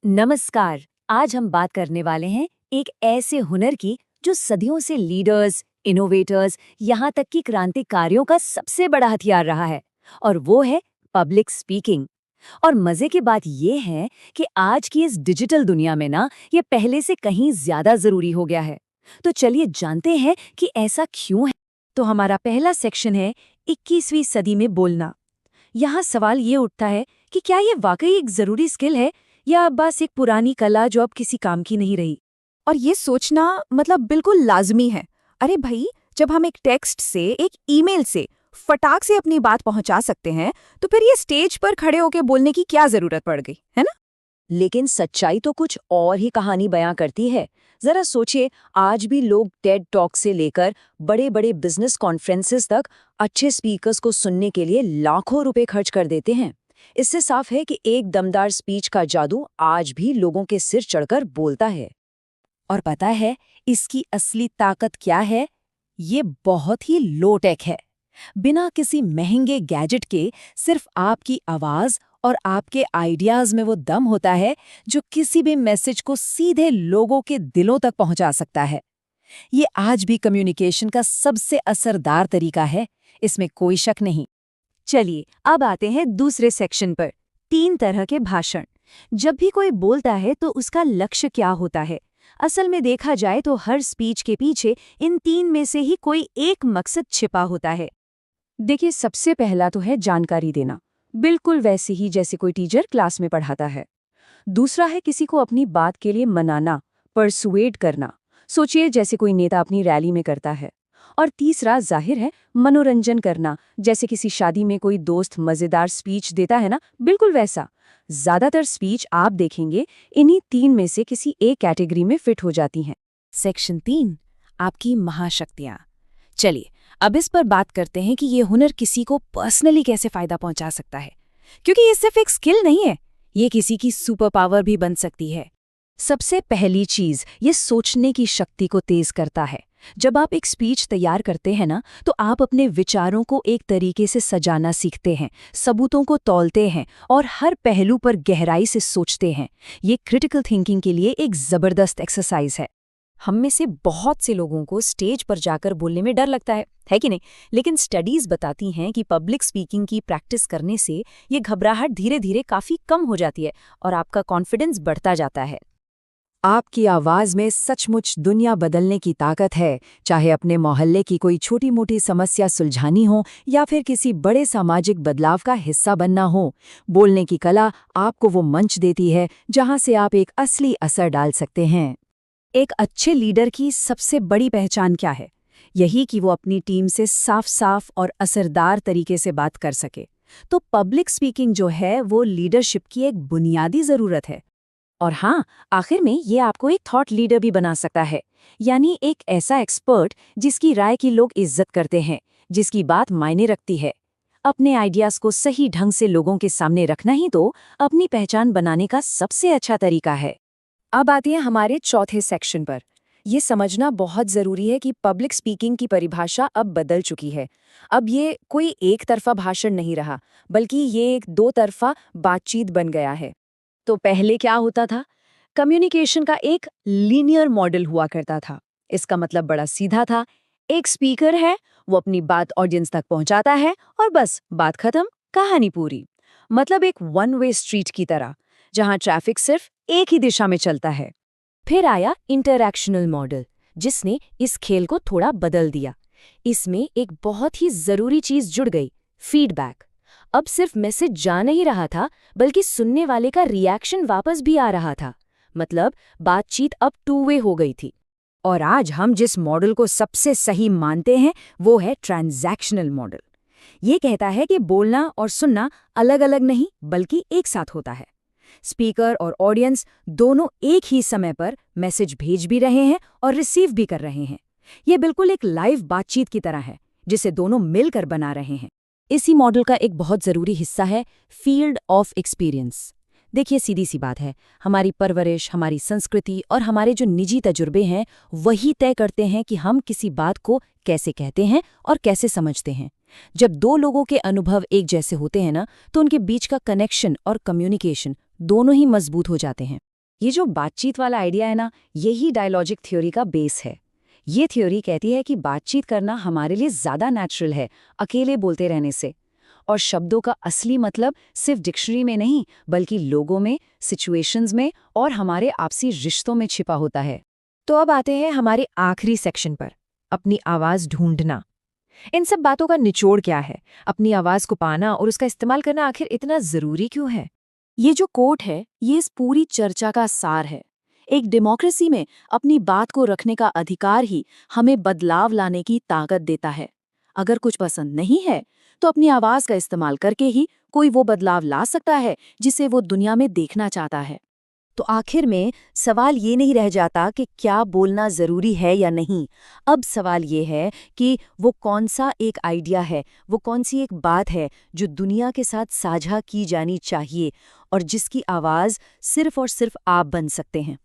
नमस्कार। आज हम बात करने वाले हैं एक ऐसे हुनर की जो सदियों से लीडर्स, इनोवेटर्स, यहाँ तक कि क्रांतिकारियों का सबसे बड़ा हथियार रहा है, और वो है पब्लिक स्पीकिंग। और मजे की बात ये है कि आज की इस डिजिटल दुनिया में ना ये पहले से कहीं ज्यादा जरूरी हो गया है। तो चलिए जानते हैं कि ऐसा क्यों है। तो हमारा पहला सेक्शन है 21वीं सदी में बोलना। यहाँ सवाल ये उठता है कि क्या ये वाकई एक जरूरी स्किल है या बस एक पुरानी कला जो अब किसी काम की नहीं रही। और ये सोचना मतलब बिल्कुल लाजमी है। अरे भाई, जब हम एक टेक्स्ट से, एक ईमेल से फटाक से अपनी बात पहुंचा सकते हैं, तो फिर ये स्टेज पर खड़े होकर बोलने की क्या जरूरत पड़ गई, है ना? लेकिन सच्चाई तो कुछ और ही कहानी बयां करती है। जरा सोचिए, आज भी लोग टेड टॉक से लेकर बड़े बड़े बिजनेस कॉन्फ्रेंसेस तक अच्छे स्पीकर्स को सुनने के लिए लाखों रुपए खर्च कर देते हैं। इससे साफ है कि एक दमदार स्पीच का जादू आज भी लोगों के सिर चढ़कर बोलता है। और पता है इसकी असली ताकत क्या है? ये बहुत ही लो टेक है। बिना किसी महंगे गैजेट के सिर्फ आपकी आवाज और आपके आइडियाज में वो दम होता है जो किसी भी मैसेज को सीधे लोगों के दिलों तक पहुंचा सकता है। ये आज भी कम्युनिकेशन का सबसे असरदार तरीका है, इसमें कोई शक नहीं। चलिए अब आते हैं दूसरे सेक्शन पर, 3 तरह के भाषण। जब भी कोई बोलता है तो उसका लक्ष्य क्या होता है? असल में देखा जाए तो हर स्पीच के पीछे इन 3 में से ही कोई एक मकसद छिपा होता है। देखिए, सबसे पहला तो है जानकारी देना, बिल्कुल वैसे ही जैसे कोई टीचर क्लास में पढ़ाता है। दूसरा है किसी को अपनी बात के लिए मनाना, परसुएड करना, सोचिए जैसे कोई नेता अपनी रैली में करता है। और तीसरा जाहिर है मनोरंजन करना, जैसे किसी शादी में कोई दोस्त मजेदार स्पीच देता है ना, बिल्कुल वैसा। ज्यादातर स्पीच आप देखेंगे इन्हीं 3 में से किसी एक कैटेगरी में फिट हो जाती हैं। सेक्शन 3, आपकी महाशक्तियां। चलिए अब इस पर बात करते हैं कि ये हुनर किसी को पर्सनली कैसे फायदा पहुंचा सकता है, क्योंकि ये सिर्फ एक स्किल नहीं है, ये किसी की सुपर पावर भी बन सकती है। सबसे पहली चीज, ये सोचने की शक्ति को तेज करता है। जब आप एक स्पीच तैयार करते हैं ना, तो आप अपने विचारों को एक तरीके से सजाना सीखते हैं, सबूतों को तौलते हैं और हर पहलू पर गहराई से सोचते हैं। ये क्रिटिकल थिंकिंग के लिए एक जबरदस्त एक्सरसाइज है। हम में से बहुत से लोगों को स्टेज पर जाकर बोलने में डर लगता है कि नहीं? लेकिन स्टडीज बताती हैं कि पब्लिक स्पीकिंग की प्रैक्टिस करने से ये घबराहट धीरे धीरे काफी कम हो जाती है और आपका कॉन्फिडेंस बढ़ता जाता है। आपकी आवाज में सचमुच दुनिया बदलने की ताकत है, चाहे अपने मोहल्ले की कोई छोटी मोटी समस्या सुलझानी हो या फिर किसी बड़े सामाजिक बदलाव का हिस्सा बनना हो। बोलने की कला आपको वो मंच देती है जहां से आप एक असली असर डाल सकते हैं। एक अच्छे लीडर की सबसे बड़ी पहचान क्या है? यही कि वो अपनी टीम से साफ साफ और असरदार तरीके से बात कर सके। तो पब्लिक स्पीकिंग जो है वो लीडरशिप की एक बुनियादी जरूरत है। और हाँ, आखिर में ये आपको एक थॉट लीडर भी बना सकता है, यानी एक ऐसा एक्सपर्ट जिसकी राय की लोग इज्जत करते हैं, जिसकी बात मायने रखती है। अपने आइडियाज को सही ढंग से लोगों के सामने रखना ही तो अपनी पहचान बनाने का सबसे अच्छा तरीका है। अब आते हैं हमारे चौथे सेक्शन पर। ये समझना बहुत जरूरी है कि पब्लिक स्पीकिंग की परिभाषा अब बदल चुकी है। अब ये कोई एक तरफा भाषण नहीं रहा, बल्कि ये एक 2 तरफा बातचीत बन गया है। तो पहले क्या होता था? कम्युनिकेशन का एक लीनियर मॉडल हुआ करता था। इसका मतलब बड़ा सीधा था। एक स्पीकर है, वो अपनी बात ऑडियंस तक पहुंचाता है और बस बात खत्म, कहानी पूरी। मतलब एक वन वे स्ट्रीट की तरह, जहां ट्रैफिक सिर्फ एक ही दिशा में चलता है। फिर आया इंटरैक्शनल मॉडल, जिसने इस खेल को थोड़ा बदल दिया। इसमें एक बहुत ही जरूरी चीज जुड़ गई, फीडबैक। अब सिर्फ मैसेज जा नहीं रहा था, बल्कि सुनने वाले का रिएक्शन वापस भी आ रहा था। मतलब बातचीत अब 2 वे हो गई थी। और आज हम जिस मॉडल को सबसे सही मानते हैं वो है ट्रांजैक्शनल मॉडल। ये कहता है कि बोलना और सुनना अलग अलग नहीं, बल्कि एक साथ होता है। स्पीकर और ऑडियंस दोनों एक ही समय पर मैसेज भेज भी रहे हैं और रिसीव भी कर रहे हैं। ये बिल्कुल एक लाइव बातचीत की तरह है, जिसे दोनों मिलकर बना रहे हैं। इसी मॉडल का एक बहुत जरूरी हिस्सा है फील्ड ऑफ एक्सपीरियंस। देखिए, सीधी सी बात है, हमारी परवरिश, हमारी संस्कृति और हमारे जो निजी तजुर्बे हैं वही तय करते हैं कि हम किसी बात को कैसे कहते हैं और कैसे समझते हैं। जब 2 लोगों के अनुभव एक जैसे होते हैं ना, तो उनके बीच का कनेक्शन और कम्युनिकेशन दोनों ही मजबूत हो जाते हैं। ये जो बातचीत वाला आइडिया है ना, यही डायलॉजिक थ्योरी का बेस है। ये थ्योरी कहती है कि बातचीत करना हमारे लिए ज़्यादा नेचुरल है अकेले बोलते रहने से। और शब्दों का असली मतलब सिर्फ डिक्शनरी में नहीं, बल्कि लोगों में, सिचुएशंस में और हमारे आपसी रिश्तों में छिपा होता है। तो अब आते हैं हमारे आखिरी सेक्शन पर, अपनी आवाज़ ढूंढना। इन सब बातों का निचोड़ क्या है? अपनी आवाज़ को पाना और उसका इस्तेमाल करना आखिर इतना ज़रूरी क्यों है? ये जो कोट है, ये इस पूरी चर्चा का सार है। एक डेमोक्रेसी में अपनी बात को रखने का अधिकार ही हमें बदलाव लाने की ताकत देता है। अगर कुछ पसंद नहीं है, तो अपनी आवाज का इस्तेमाल करके ही कोई वो बदलाव ला सकता है जिसे वो दुनिया में देखना चाहता है। तो आखिर में सवाल ये नहीं रह जाता कि क्या बोलना ज़रूरी है या नहीं। अब सवाल ये है कि वो कौन सा एक आइडिया है, वो कौन सी एक बात है जो दुनिया के साथ साझा की जानी चाहिए और जिसकी आवाज़ सिर्फ और सिर्फ आप बन सकते हैं।